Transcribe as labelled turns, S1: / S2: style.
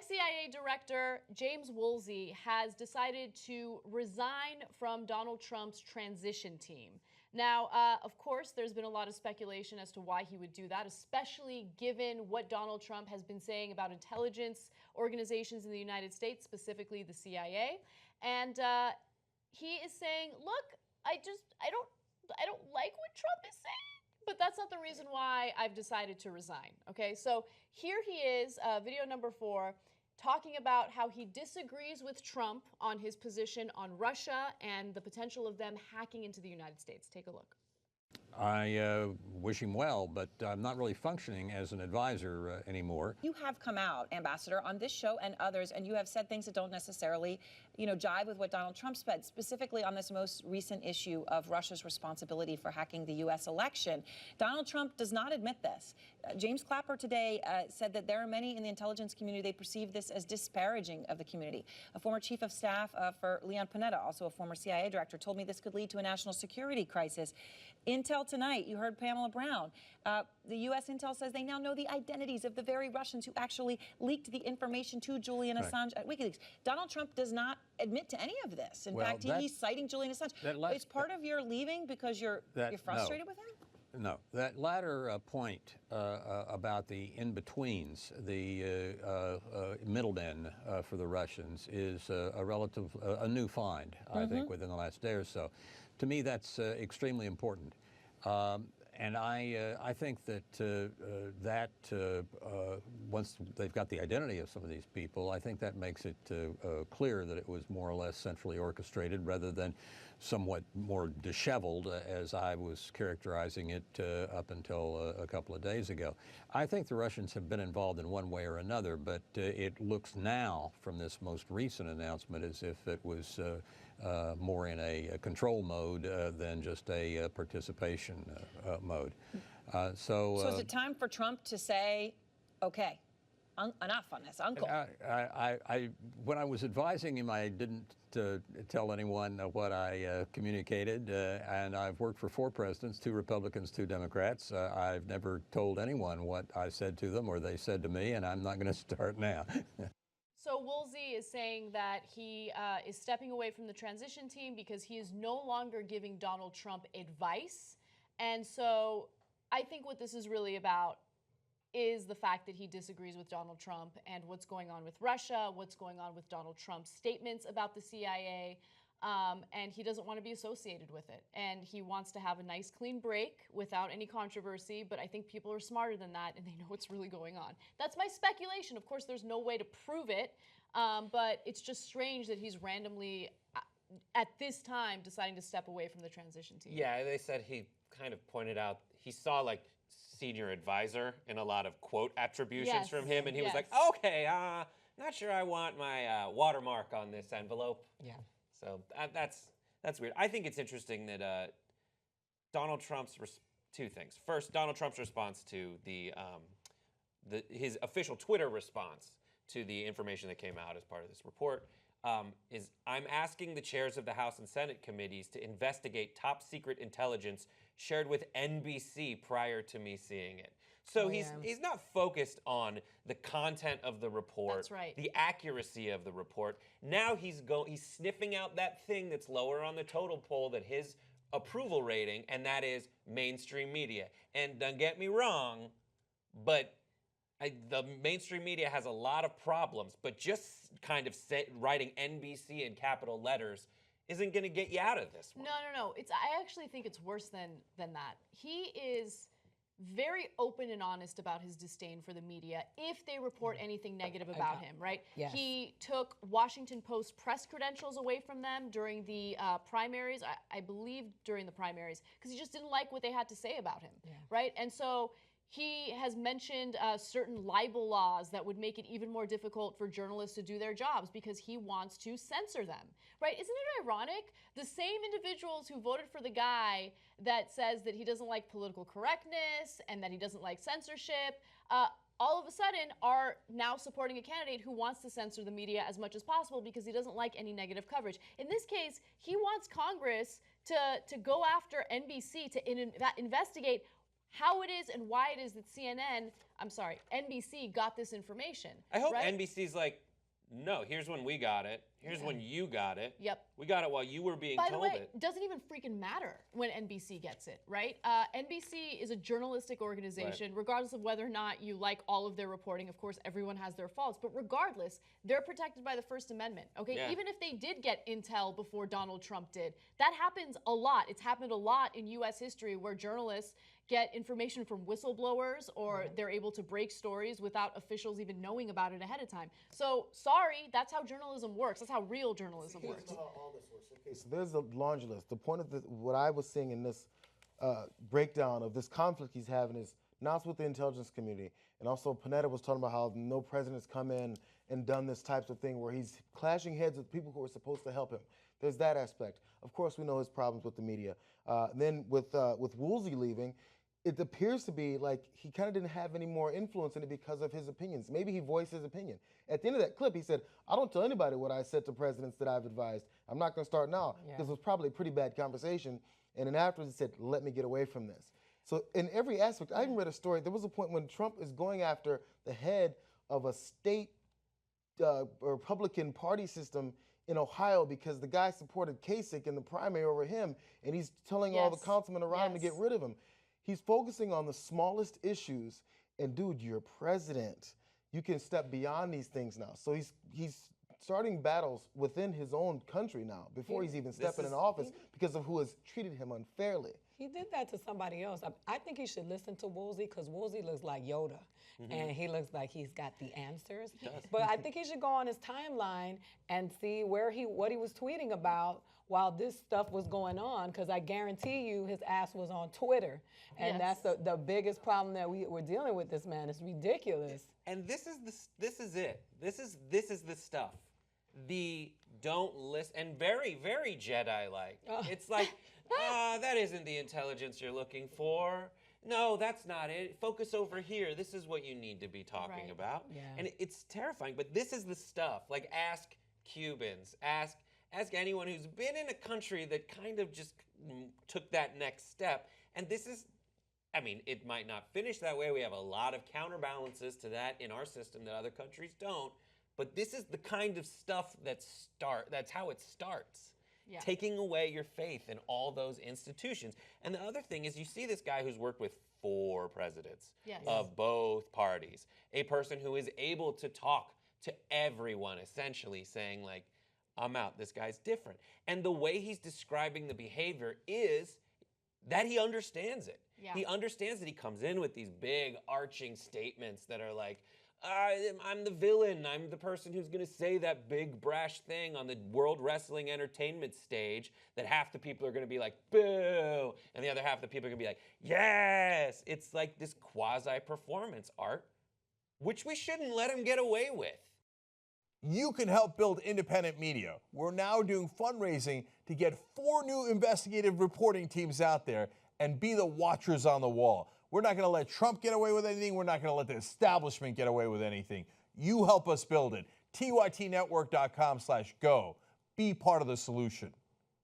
S1: Ex-CIA Director James Woolsey has decided to resign from Donald Trump's transition team. Now, of course, there's been a lot of speculation as to why he would do that, especially given what Donald Trump has been saying about intelligence organizations in the United States, specifically the CIA. And he is saying, look, I don't like what Trump is saying, but that's not the reason why I've decided to resign. Okay, so here he is, video number 4, talking about how he disagrees with Trump on his position on Russia and the potential of them hacking into the United States. Take a look.
S2: I wish him well, but I'm not really functioning as an advisor anymore.
S3: You have come out, Ambassador, on this show and others, and you have said things that don't necessarily, jive with what Donald Trump said, specifically on this most recent issue of Russia's responsibility for hacking the U.S. election. Donald Trump does not admit this. James Clapper today said that there are many in the intelligence community, they perceive this as disparaging of the community. A former chief of staff for Leon Panetta, also a former CIA director, told me this could lead to a national security crisis. Intel tonight, you heard Pamela Brown. The U.S. Intel says they now know the identities of the very Russians who actually leaked the information to Julian Assange at WikiLeaks. Donald Trump does not admit to any of this. In fact, he's citing Julian Assange. It's part of your leaving because you're frustrated with him?
S2: No, that latter point about the in-betweens, the middlemen for the Russians, is a new find, I think, within the last day or so. To me, that's extremely important. And I think that once they've got the identity of some of these people, I think that makes it clear that it was more or less centrally orchestrated rather than somewhat more disheveled, as I was characterizing it up until a couple of days ago. I think the Russians have been involved in one way or another, but it looks now from this most recent announcement as if it was more in a control mode than just a participation mode. So
S3: is it time for Trump to say, okay, enough on this, Uncle?
S2: When I was advising him, I didn't tell anyone what I communicated, and I've worked for 4 presidents, 2 Republicans, 2 Democrats. I've never told anyone what I said to them or they said to me, and I'm not going to start now.
S1: So Woolsey is saying that he is stepping away from the transition team because he is no longer giving Donald Trump advice. And so I think what this is really about is the fact that he disagrees with Donald Trump and what's going on with Russia, what's going on with Donald Trump's statements about the CIA, and he doesn't want to be associated with it. And he wants to have a nice, clean break without any controversy, but I think people are smarter than that, and they know what's really going on. That's my speculation. Of course, there's no way to prove it, but it's just strange that he's randomly, at this time, deciding to step away from the transition team.
S4: Yeah, they said he kind of pointed out, he saw, like, senior advisor and a lot of quote attributions from him, and he was like, okay, not sure I want my watermark on this envelope.
S5: Yeah.
S4: So that's weird. I think it's interesting that Donald Trump's 2 things. First, Donald Trump's response to his official Twitter response to the information that came out as part of this report is, I'm asking the chairs of the House and Senate committees to investigate top secret intelligence shared with NBC prior to me seeing it. So he's not focused on the content of the report, the accuracy of the report. Now he's sniffing out that thing that's lower on the total poll than his approval rating, and that is mainstream media. And don't get me wrong, but the mainstream media has a lot of problems, but just kind of writing NBC in capital letters isn't going to get you out of this one.
S1: No. I actually think it's worse than that. He is very open and honest about his disdain for the media if they report anything negative about him, right?
S5: Yes.
S1: He took Washington Post press credentials away from them during the primaries, I believe during the primaries, because he just didn't like what they had to say about him, right? And so he has mentioned certain libel laws that would make it even more difficult for journalists to do their jobs because he wants to censor them, right? Isn't it ironic? The same individuals who voted for the guy that says that he doesn't like political correctness and that he doesn't like censorship, all of a sudden are now supporting a candidate who wants to censor the media as much as possible because he doesn't like any negative coverage. In this case, he wants Congress to go after NBC to investigate how it is and why it is that NBC got this information.
S4: I hope
S1: right?
S4: NBC's like, no, here's when we got it. Here's when you got it.
S1: Yep.
S4: We got it while you were being
S1: By
S4: told
S1: the way,
S4: it.
S1: it doesn't even freaking matter when NBC gets it, right? NBC is a journalistic organization, regardless of whether or not you like all of their reporting. Of course, everyone has their faults, but regardless, they're protected by the First Amendment, okay?
S4: Yeah.
S1: Even if they did get intel before Donald Trump did, that happens a lot. It's happened a lot in U.S. history where journalists get information from whistleblowers or they're able to break stories without officials even knowing about it ahead of time. So, sorry, that's how journalism works. That's how real journalism works.
S5: That's how all this works. Okay, so there's a laundry list. The point of what I was seeing in this breakdown of this conflict he's having is not with the intelligence community. And also Panetta was talking about how no president's come in and done this types of thing where he's clashing heads with people who are supposed to help him. There's that aspect. Of course, we know his problems with the media. Then with Woolsey leaving, it appears to be like he kind of didn't have any more influence in it because of his opinions. Maybe he voiced his opinion. At the end of that clip, he said, I don't tell anybody what I said to presidents that I've advised. I'm not going to start now. This was probably a pretty bad conversation. And then afterwards, he said, let me get away from this. So in every aspect, I even read a story. There was a point when Trump is going after the head of a state Republican party system in Ohio because the guy supported Kasich in the primary over him, and he's telling all the councilmen around him to get rid of him. He's focusing on the smallest issues, and dude, you're president. You can step beyond these things now. So he's starting battles within his own country now before he's even stepping in office because of who has treated him unfairly.
S6: He did that to somebody else. I think he should listen to Woolsey because Woolsey looks like Yoda, and he looks like he's got the answers. But I think he should go on his timeline and see what he was tweeting about while this stuff was going on, because I guarantee you his ass was on Twitter, and that's the biggest problem that we're dealing with. This man is ridiculous.
S4: And this is it. This is the stuff. The don't listen, and very, very Jedi-like. It's like, that isn't the intelligence you're looking for. No, that's not it. Focus over here. This is what you need to be talking about.
S6: Yeah.
S4: And it's terrifying, but this is the stuff. Like, ask Cubans, ask anyone who's been in a country that kind of just took that next step. And this is, I mean, it might not finish that way. We have a lot of counterbalances to that in our system that other countries don't. But this is the kind of stuff that's how it starts. Yeah. Taking away your faith in all those institutions. And the other thing is you see this guy who's worked with 4 presidents of both parties. A person who is able to talk to everyone, essentially saying, like, I'm out, this guy's different. And the way he's describing the behavior is that he understands it. Yeah. He understands that he comes in with these big arching statements that are like, I'm the villain. I'm the person who's going to say that big brash thing on the World Wrestling Entertainment stage that half the people are going to be like, boo, and the other half of the people are going to be like, yes. It's like this quasi-performance art, which we shouldn't let him get away with.
S7: You can help build independent media. We're now doing fundraising to get 4 new investigative reporting teams out there and be the watchers on the wall. We're not going to let Trump get away with anything. We're not going to let the establishment get away with anything. You help us build it. TYTnetwork.com/go. Be part of the solution.